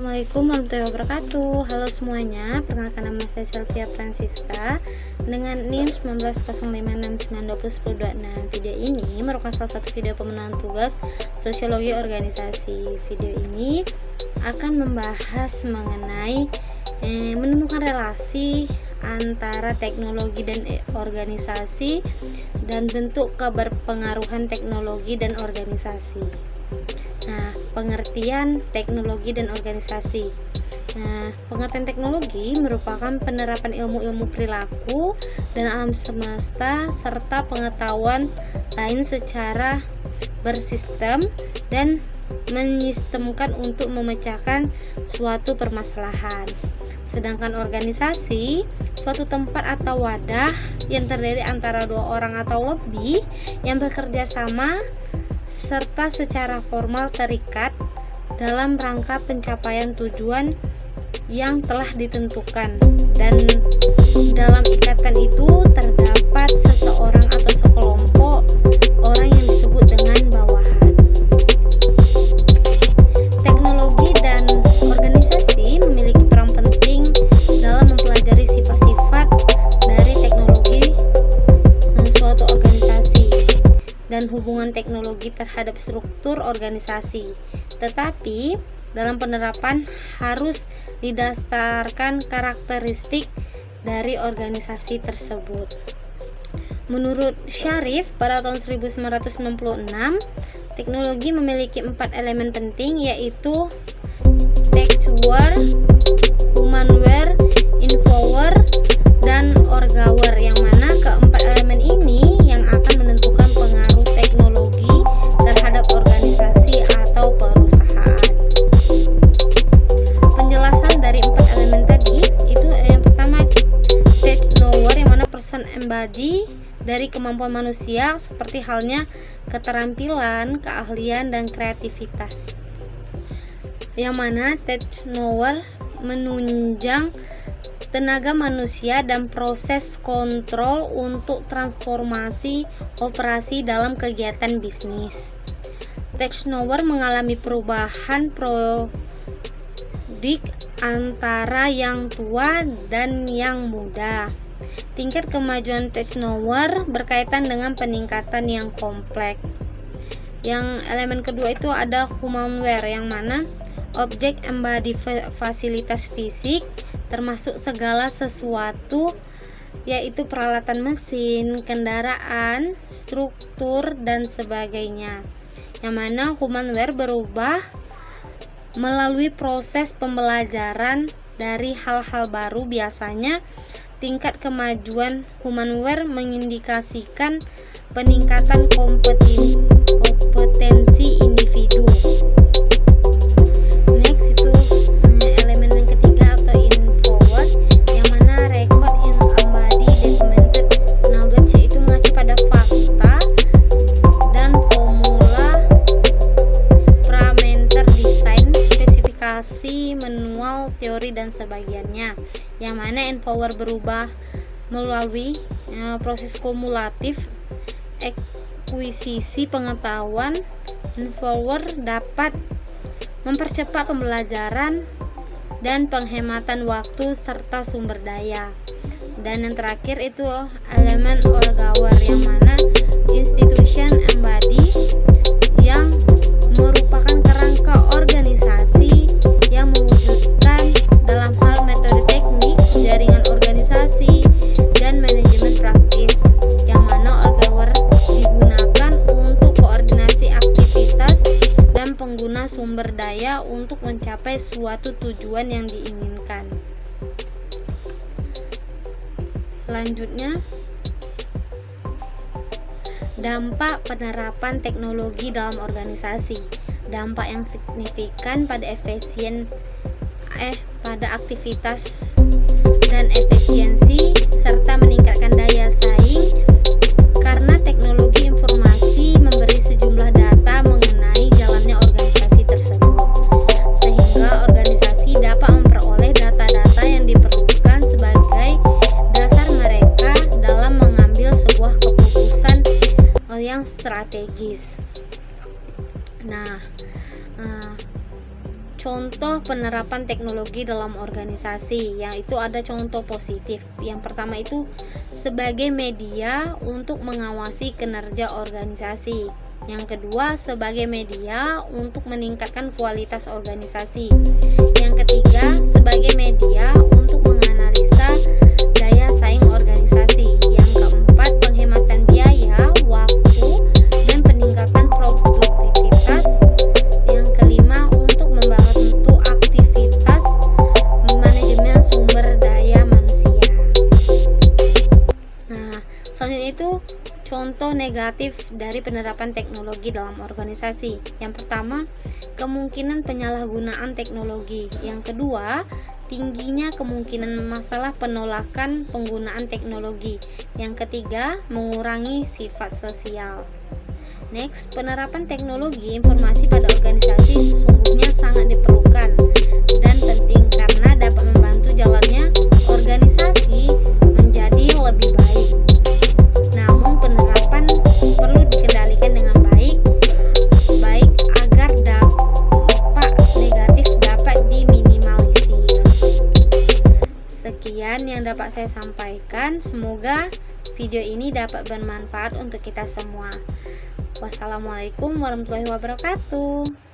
Assalamualaikum warahmatullahi wabarakatuh. Halo semuanya, perkenalkan nama saya Sylvia Francisca dengan NIM 190569201026. Video ini merupakan salah satu video pemenuhan tugas sosiologi organisasi. Video ini akan membahas mengenai menemukan relasi antara teknologi dan organisasi dan bentuk keberpengaruhan teknologi dan organisasi. Nah, pengertian teknologi dan organisasi. Nah, pengertian teknologi merupakan penerapan ilmu-ilmu perilaku dan alam semesta serta pengetahuan lain secara bersistem dan menyistemkan untuk memecahkan suatu permasalahan. Sedangkan organisasi, suatu tempat atau wadah yang terdiri antara dua orang atau lebih yang bekerja sama serta secara formal terikat dalam rangka pencapaian tujuan yang telah ditentukan, dan dalam ikatan itu terdapat seseorang atau sekelompok orang yang disebut dengan bawahan. Teknologi dan organisasi memiliki peran penting dalam mempelajari sifat-sifat dari teknologi suatu organisasi dan hubungan teknologi terhadap struktur organisasi. Tetapi dalam penerapan harus didasarkan karakteristik dari organisasi tersebut. Menurut Sharif pada tahun 1996, teknologi memiliki 4 elemen penting, yaitu textware, humanware, infoware, dan orgaware, yang mana keempat elemen ini yang akan menentukan pengaruh teknologi terhadap organisasi atau perusahaan. Penjelasan dari 4 elemen tadi itu yang pertama technoware, yang mana person embody dari kemampuan manusia seperti halnya keterampilan, keahlian, dan kreativitas. Yang mana technoware menunjang tenaga manusia dan proses kontrol untuk transformasi operasi dalam kegiatan bisnis. Technoware mengalami perubahan prodik antara yang tua dan yang muda. Tingkat kemajuan technoware berkaitan dengan peningkatan yang kompleks. Yang elemen kedua itu ada humanware, yang mana objek embody fasilitas fisik termasuk segala sesuatu, yaitu peralatan mesin, kendaraan, struktur, dan sebagainya. Yang mana humanware berubah melalui proses pembelajaran dari hal-hal baru. Biasanya tingkat kemajuan humanware mengindikasikan peningkatan kompetensi individu. Next itu elemen yang ketiga atau infoware, yang mana record in embody documented knowledge, yaitu mengacu pada fakta dan formula parameter desain, spesifikasi, manual, teori, dan sebagiannya. Yang mana infoware berubah melalui proses kumulatif akuisisi pengetahuan. Infoware dapat mempercepat pembelajaran dan penghematan waktu serta sumber daya. Dan yang terakhir itu elemen orgaware, yang mana institution embody, yang merupakan kerangka organisasi yang mewujudkan dalam hal metode teknik, jaringan organisasi, dan manajemen praktis. Yang mana orgaware digunakan untuk koordinasi aktivitas dan pengguna sumber daya untuk mencapai suatu tujuan yang diinginkan. Selanjutnya, dampak penerapan teknologi dalam organisasi. Dampak yang signifikan pada pada aktivitas dan efisiensi serta meningkatkan daya saing, karena teknologi informasi memberi sejumlah data mengenai jalannya organisasi tersebut, sehingga organisasi dapat memperoleh data-data yang diperlukan sebagai dasar mereka dalam mengambil sebuah keputusan yang strategis. Nah, contoh penerapan teknologi dalam organisasi, yaitu ada contoh positif. Yang pertama itu sebagai media untuk mengawasi kinerja organisasi. Yang kedua sebagai media untuk meningkatkan kualitas organisasi. Yang ketiga sebagai media untuk menganalisa daya saing organisasi. Yang keempat penghematan biaya, waktu, dan peningkatan produktivitas. Yang kelima untuk membantu aktivitas manajemen sumber daya manusia. Nah, selanjutnya itu contoh negatif dari penerapan teknologi dalam organisasi. Yang pertama, kemungkinan penyalahgunaan teknologi. Yang kedua, tingginya kemungkinan masalah penolakan penggunaan teknologi. Yang ketiga, mengurangi sifat sosial. Next, penerapan teknologi informasi pada organisasi sesungguhnya sangat diperlukan dan penting karena dapat membantu jalannya organisasi menjadi lebih baik. Namun penerapan perlu dikendalikan dengan baik agar dampak negatif dapat diminimalisir. Sekian yang dapat saya sampaikan. Semoga video ini dapat bermanfaat untuk kita semua. Wassalamualaikum warahmatullahi wabarakatuh.